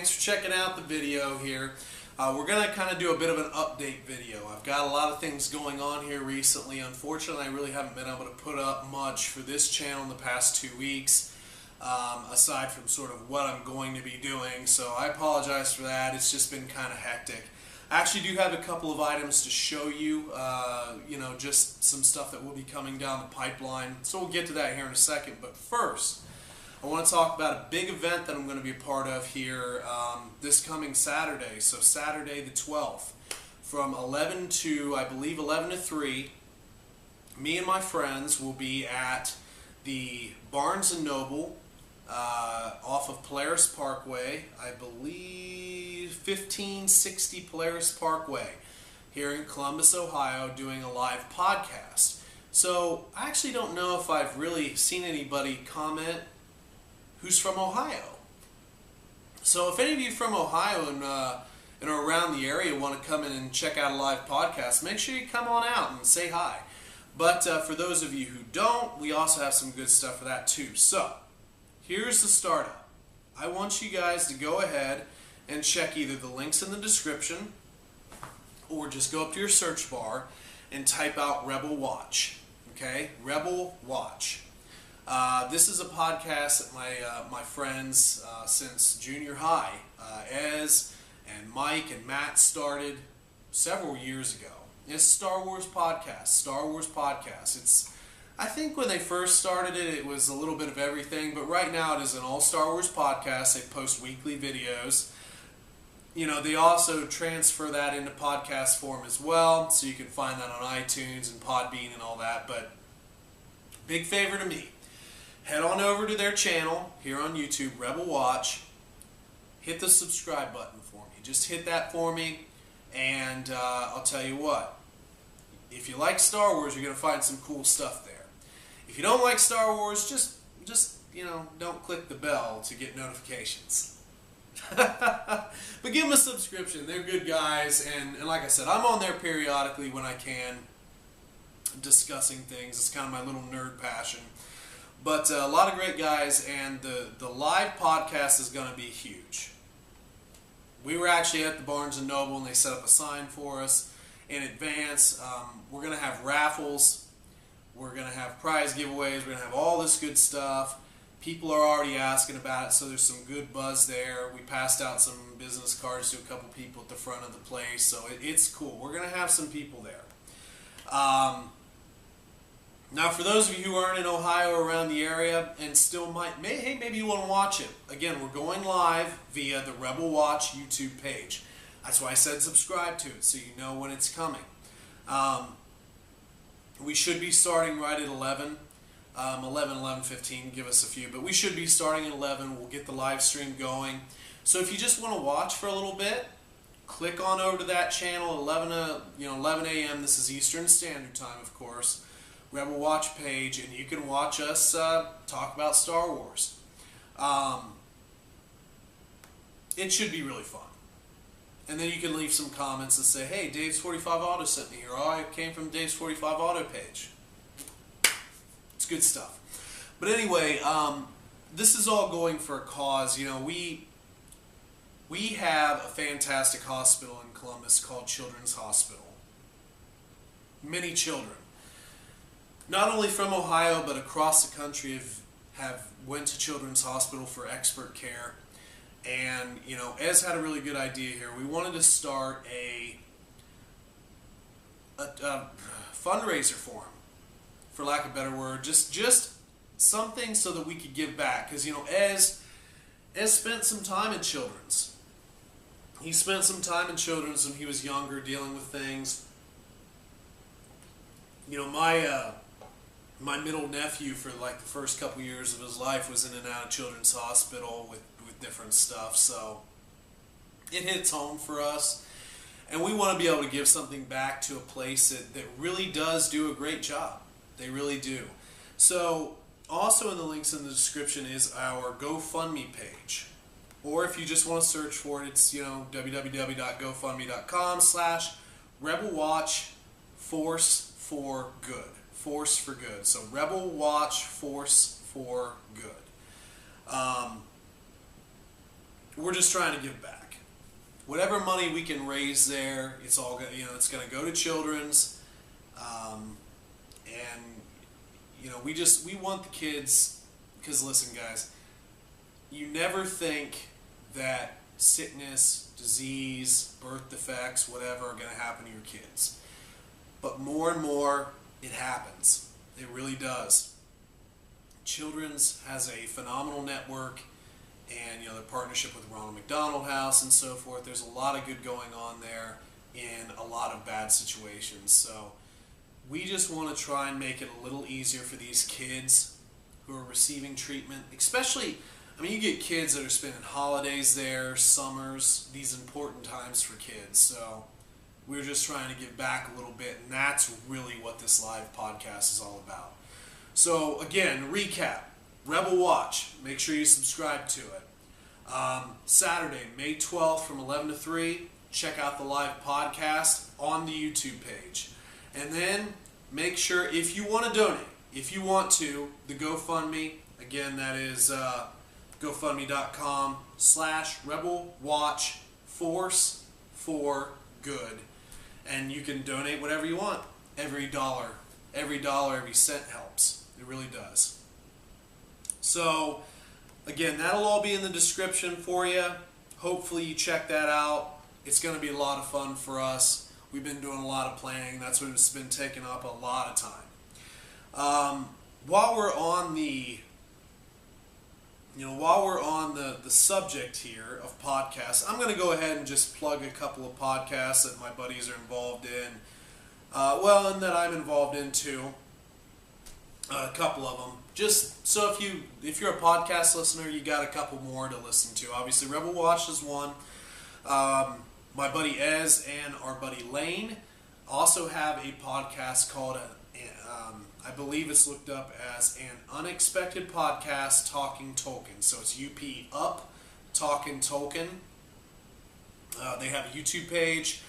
thanks for checking out the video here. We're going to kind of do a bit of an update video. I've got a lot of things going on here recently. Unfortunately, I really haven't been able to put up much for this channel in the past 2 weeks, aside from sort of what I'm going to be doing. So I apologize for that. It's just been kind of hectic. I actually do have a couple of items to show you, just some stuff that will be coming down the pipeline. So we'll get to that here in a second. But first, I want to talk about a big event that I'm going to be a part of here this coming Saturday. So Saturday the 12th from 11 to, I believe, 11 to 3, me and my friends will be at the Barnes & Noble off of Polaris Parkway, I believe 1560 Polaris Parkway here in Columbus, Ohio, doing a live podcast. So I actually don't know if I've really seen anybody comment who's from Ohio. So if any of you from Ohio and are around the area want to come in and check out a live podcast, make sure you come on out and say hi. But for those of you who don't, we also have some good stuff for that too. So here's the startup. I want you guys to go ahead and check either the links in the description or just go up to your search bar and type out Rebel Watch. Okay, Rebel Watch. This is a podcast that my friends since junior high, Ez and Mike and Matt started several years ago. It's Star Wars podcast. Star Wars podcast. I think when they first started it, it was a little bit of everything, but right now it is an all Star Wars podcast. They post weekly videos. You know, they also transfer that into podcast form as well, so you can find that on iTunes and Podbean and all that. But big favor to me. Head on over to their channel here on YouTube, Rebel Watch. Hit the subscribe button for me. Just hit that for me, and I'll tell you what. If you like Star Wars, you're going to find some cool stuff there. If you don't like Star Wars, just don't click the bell to get notifications. But give them a subscription. They're good guys, and like I said, I'm on there periodically when I can, discussing things. It's kind of my little nerd passion. But a lot of great guys, and the live podcast is going to be huge. We were actually at the Barnes & Noble, and they set up a sign for us in advance. We're going to have raffles. We're going to have prize giveaways. We're going to have all this good stuff. People are already asking about it, so there's some good buzz there. We passed out some business cards to a couple people at the front of the place, so it's cool. We're going to have some people there. Now, for those of you who aren't in Ohio or around the area and still maybe you want to watch it. Again, we're going live via the Rebel Watch YouTube page. That's why I said subscribe to it, so you know when it's coming. We should be starting right at 11, 11:15, give us a few. But we should be starting at 11. We'll get the live stream going. So if you just want to watch for a little bit, click on over to that channel at 11 a.m. This is Eastern Standard Time, of course. Rebel Watch page, and you can watch us talk about Star Wars. It should be really fun. And then you can leave some comments and say, hey, Dave's 45 Auto sent me here. Oh, I came from Dave's 45 Auto page. It's good stuff. But anyway, this is all going for a cause. You know, we have a fantastic hospital in Columbus called Children's Hospital. Many children, not only from Ohio, but across the country have went to Children's Hospital for expert care. And, you know, Ez had a really good idea here. We wanted to start a fundraiser for him, for lack of a better word. Just something so that we could give back. Because, you know, Ez spent some time in Children's. He spent some time in Children's when he was younger, dealing with things. You know, my middle nephew, for like the first couple years of his life, was in and out of Children's Hospital with different stuff, so it hits home for us, and we want to be able to give something back to a place that really does do a great job. They really do. So also in the links in the description is our GoFundMe page, or if you just want to search for it, it's www.gofundme.com/Rebel Watch Force for Good. Force for Good. So Rebel Watch Force for Good. we're just trying to give back. Whatever money we can raise there, it's all going, it's going to go to children's, and we want the kids, because listen, guys, you never think that sickness, disease, birth defects, whatever, are going to happen to your kids, but more and more it happens. It really does. Children's has a phenomenal network, and their partnership with Ronald McDonald House and so forth. There's a lot of good going on there in a lot of bad situations. So we just want to try and make it a little easier for these kids who are receiving treatment, especially, you get kids that are spending holidays there, summers, these important times for kids. So we're just trying to give back a little bit, and that's really what this live podcast is all about. So again, recap, Rebel Watch, make sure you subscribe to it. Saturday, May 12th from 11 to 3, check out the live podcast on the YouTube page. And then make sure, if you want to donate, if you want to, the GoFundMe, again, that is GoFundMe.com/RebelWatchForce4Good. And you can donate whatever you want. Every dollar, every cent helps. It really does. So, again, that'll all be in the description for you. Hopefully you check that out. It's going to be a lot of fun for us. We've been doing a lot of planning. That's what's been taking up a lot of time. While we're on the the subject here of podcasts, I'm going to go ahead and just plug a couple of podcasts that my buddies are involved in. And that I'm involved in too. A couple of them. Just so if you're a podcast listener, you got a couple more to listen to. Obviously, Rebel Watch is one. My buddy Ez and our buddy Lane also have a podcast called, I believe it's looked up as An Unexpected Podcast Talking Tolkien. So it's UP Up Talking Tolkien. They have a YouTube page.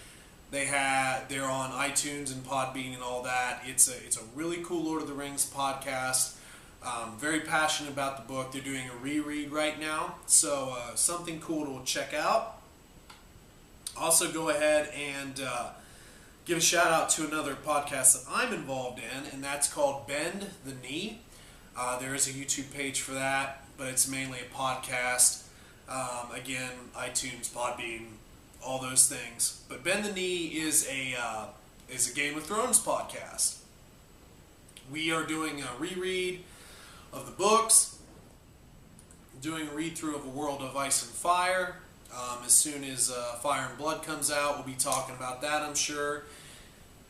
They're on iTunes and Podbean and all that. It's a really cool Lord of the Rings podcast. Very passionate about the book. They're doing a reread right now, so something cool to check out. Also, go ahead and give a shout out to another podcast that I'm involved in, and that's called Bend the Knee. There is a YouTube page for that, but it's mainly a podcast. Again, iTunes, Podbean, all those things. But Bend the Knee is a Game of Thrones podcast. We are doing a reread of the books, doing a read-through of A World of Ice and Fire. As soon as Fire and Blood comes out, we'll be talking about that, I'm sure.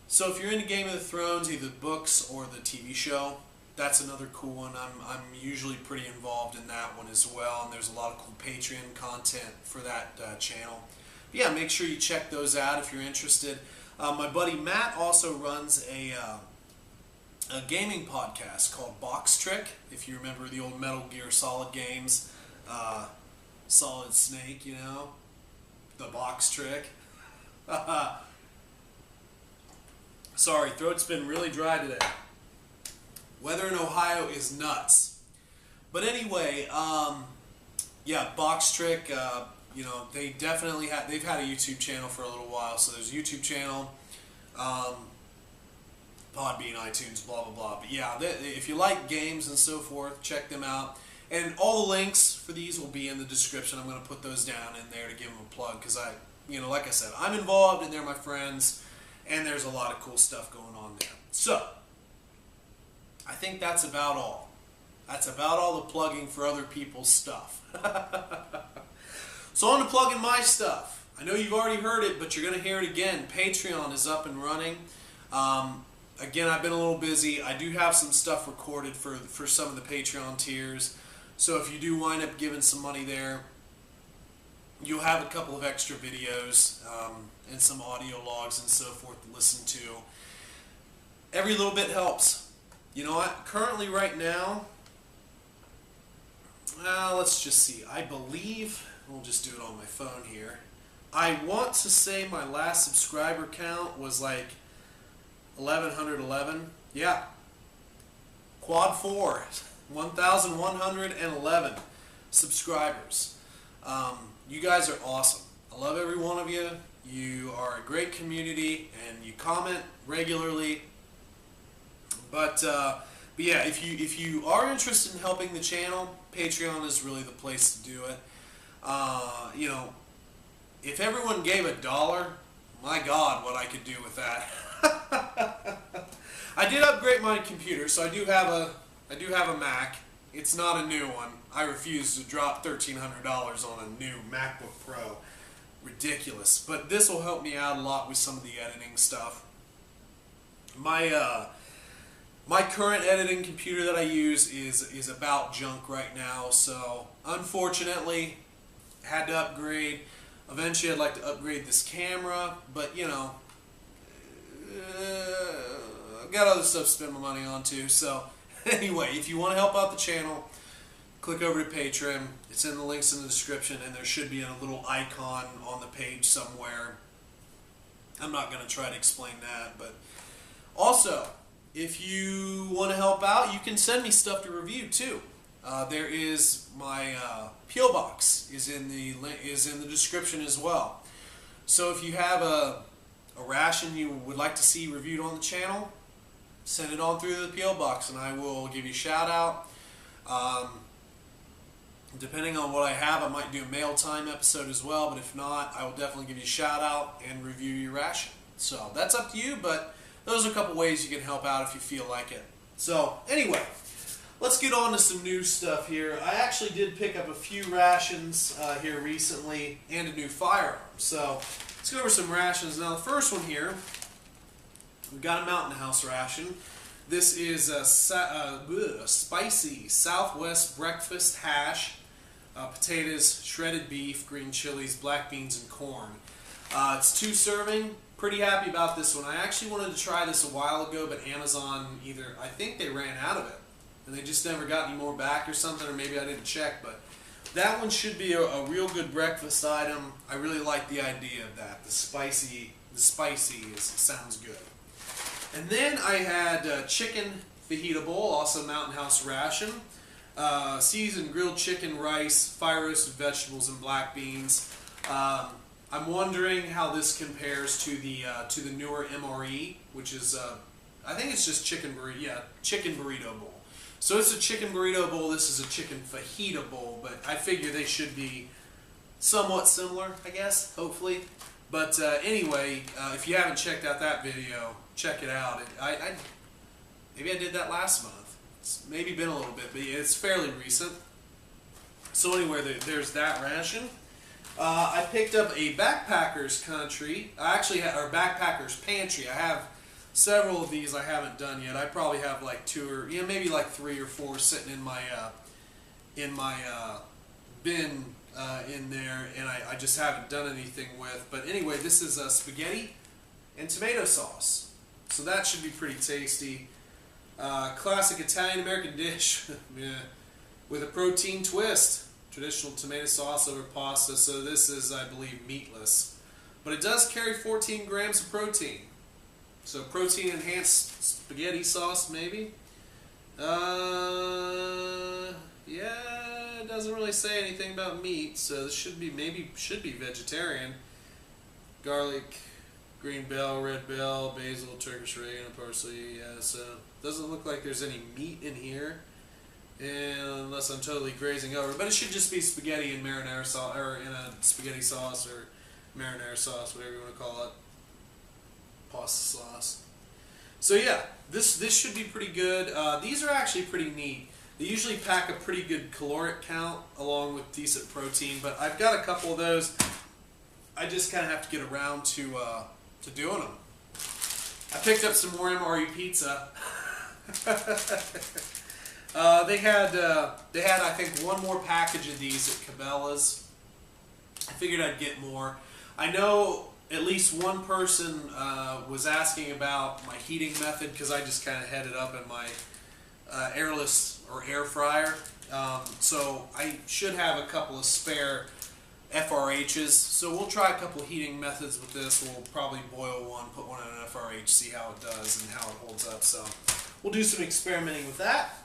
So if you're into Game of Thrones, either the books or the TV show, that's another cool one. I'm usually pretty involved in that one as well, and there's a lot of cool Patreon content for that channel. But yeah, make sure you check those out if you're interested. My buddy Matt also runs a gaming podcast called Box Trick. If you remember the old Metal Gear Solid games, Solid Snake, the Box Trick. Sorry, throat's been really dry today. Weather in Ohio is nuts. But anyway, Box Trick, they definitely they've had a YouTube channel for a little while. So there's a YouTube channel, Podbean, iTunes, blah, blah, blah. But yeah, if you like games and so forth, check them out. And all the links for these will be in the description. I'm going to put those down in there to give them a plug because like I said, I'm involved and they're my friends, and there's a lot of cool stuff going on there. So, I think that's about all. That's about all the plugging for other people's stuff. So on to plugging my stuff. I know you've already heard it, but you're going to hear it again. Patreon is up and running. Again, I've been a little busy. I do have some stuff recorded for some of the Patreon tiers. So if you do wind up giving some money there, you'll have a couple of extra videos and some audio logs and so forth to listen to. Every little bit helps. Currently right now, let's just see. I believe, we'll just do it on my phone here. I want to say my last subscriber count was like 1,111. Yeah. Quad 4. 1,111 subscribers. you guys are awesome. I love every one of you. You are a great community, and you comment regularly. But yeah, if you are interested in helping the channel, Patreon is really the place to do it. You know, if everyone gave $1, my God, what I could do with that. I did upgrade my computer, so I do have a Mac. It's not a new one. I refuse to drop $1,300 on a new MacBook Pro. Ridiculous. But this will help me out a lot with some of the editing stuff. My current editing computer that I use is about junk right now, so unfortunately had to upgrade. Eventually I'd like to upgrade this camera, but you know, I've got other stuff to spend my money on too. So anyway, if you want to help out the channel, click over to Patreon. It's in the links in the description, and there should be a little icon on the page somewhere. I'm not going to try to explain that, but also, if you want to help out, you can send me stuff to review too. There is my P.O. box is in the description as well. So if you have a ration you would like to see reviewed on the channel, send it on through the P.O. box, and I will give you a shout out. Depending on what I have, I might do a mail time episode as well, but if not, I will definitely give you a shout out and review your ration. So that's up to you, but those are a couple ways you can help out if you feel like it. So anyway, let's get on to some new stuff here. I actually did pick up a few rations here recently and a new firearm. So let's go over some rations. Now the first one here, we've got a Mountain House ration. This is a spicy Southwest breakfast hash, potatoes, shredded beef, green chilies, black beans, and corn. It's 2 serving. Pretty happy about this one. I actually wanted to try this a while ago, but Amazon I think they ran out of it, and they just never got any more back or something, or maybe I didn't check, but that one should be a real good breakfast item. I really like the idea of that. The spicy sounds good. And then I had chicken fajita bowl, also Mountain House ration, seasoned grilled chicken, rice, fire roasted vegetables, and black beans. I'm wondering how this compares to the newer MRE, which is I think it's just chicken burrito bowl. So it's a chicken burrito bowl. This is a chicken fajita bowl, but I figure they should be somewhat similar, I guess, hopefully. But anyway, if you haven't checked out that video, check it out. Maybe I did that last month. It's maybe been a little bit, but it's fairly recent. So anyway, there's that ration. I picked up a Backpackers Country, or Backpackers Pantry. I have several of these I haven't done yet. I probably have like 2 or maybe like 3 or 4 sitting in my bin in there, and I just haven't done anything with. But anyway, this is spaghetti and tomato sauce, so that should be pretty tasty. Classic Italian-American dish with a protein twist. Traditional tomato sauce over pasta, so this is, I believe, meatless. But it does carry 14 grams of protein. So protein-enhanced spaghetti sauce, maybe? Yeah, it doesn't really say anything about meat, so this should be vegetarian. Garlic, green bell, red bell, basil, Turkish oregano, parsley, yeah, so doesn't look like there's any meat in here. Unless I'm totally grazing over, but it should just be spaghetti and marinara sauce, or in a spaghetti sauce or marinara sauce, whatever you want to call it, pasta sauce. So yeah, this should be pretty good. These are actually pretty neat. They usually pack a pretty good caloric count along with decent protein, but I've got a couple of those. I just kind of have to get around to doing them. I picked up some more MRE pizza. They had I think 1 more package of these at Cabela's. I figured I'd get more. I know at least one person was asking about my heating method, because I just kind of had it up in my airless or air fryer. So I should have a couple of spare FRHs. So we'll try a couple of heating methods with this. We'll probably boil one, put one in an FRH, see how it does and how it holds up. So we'll do some experimenting with that.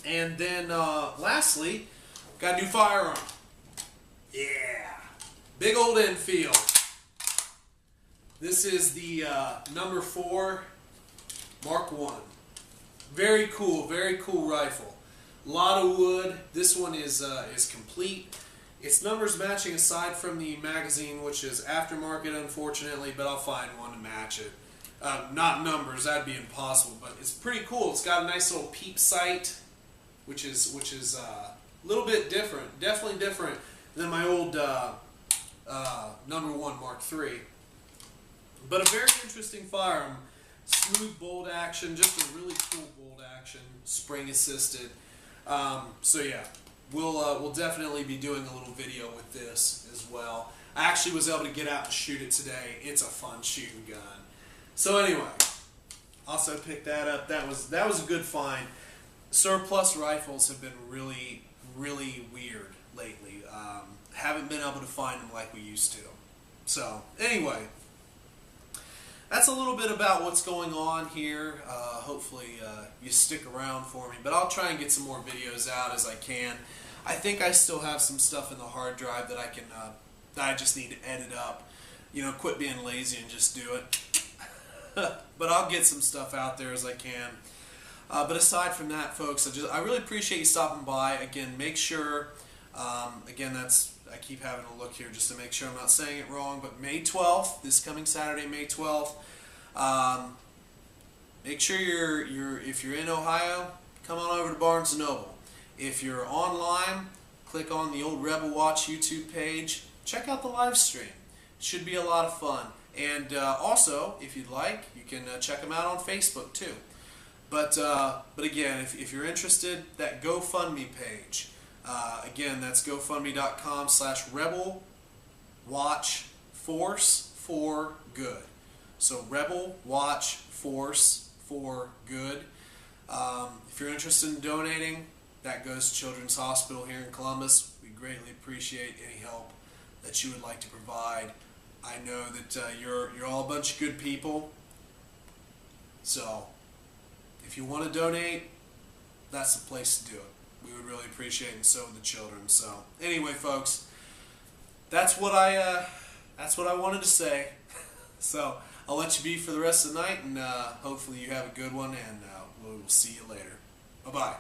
And then lastly, got a new firearm. Yeah, big old Enfield. This is the number 4 Mark 1. Very cool rifle. A lot of wood. This one is complete. Its numbers matching aside from the magazine, which is aftermarket, unfortunately, but I'll find one to match it. Not numbers, that'd be impossible, but it's pretty cool. It's got a nice little peep sight, which is a little bit different, definitely different than my old number 1 Mark III. But a very interesting firearm. Smooth bolt action, just a really cool bolt action, spring assisted. So yeah, we'll definitely be doing a little video with this as well. I actually was able to get out and shoot it today. It's a fun shooting gun. So anyway, also picked that up. That was a good find. Surplus rifles have been really weird lately. Haven't been able to find them like we used to. So anyway, that's a little bit about what's going on here. Hopefully you stick around for me, but I'll try and get some more videos out as I can. I think I still have some stuff in the hard drive that I can that I just need to edit up. You know, quit being lazy and just do it. But I'll get some stuff out there as I can. But aside from that, folks, I really appreciate you stopping by. Again, make sure, again, I keep having a look here just to make sure I'm not saying it wrong, but May 12th, this coming Saturday, May 12th, make sure if you're in Ohio, come on over to Barnes & Noble. If you're online, click on the old Rebel Watch YouTube page. Check out the live stream. It should be a lot of fun. And also, if you'd like, you can check them out on Facebook too. But again, if you're interested, that GoFundMe page. Again, that's GoFundMe.com/RebelWatchForce4Good. So Rebel Watch Force for Good. If you're interested in donating, that goes to Children's Hospital here in Columbus. We greatly appreciate any help that you would like to provide. I know that you're all a bunch of good people. So if you want to donate, that's the place to do it. We would really appreciate it, and so would the children. So anyway, folks, that's what I wanted to say. So I'll let you be for the rest of the night, and hopefully you have a good one, and we'll see you later. Bye-bye.